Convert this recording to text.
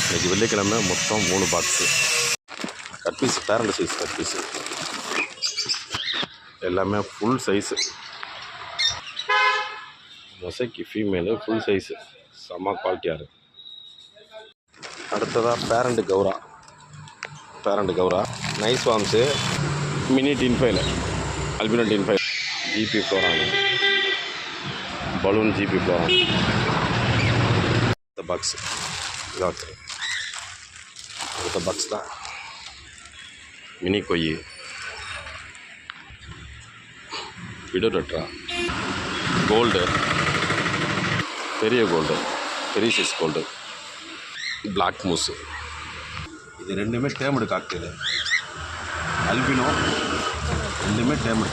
இன்றைக்கி வெள்ளிக்கிழமை மொத்தம் 3 box cut piece, parent size cut piece எல்லாமே full size. Mosaic female full size செம்ம குவாலிட்டியாக இருக்குது. அடுத்ததாக பேரண்ட் கௌரா nice worms, mini tinfoil, albino tinfoil, GB flowerhorn, balloon GB flowerhorn. இந்த பாக்ஸு இதான் அடுத்த பாக்ஸ் தான் மினி கொய்யி, விடோடட்ரா, கோல்டு, பெரிய கோல்டு, பெரிய சைஸ் கோல்டு, பிளாக் மூஸு. இது ரெண்டுமே டேர்ம்டு காக்டெயிலு. அல்பினோ ரெண்டுமே டேர்ம்டு.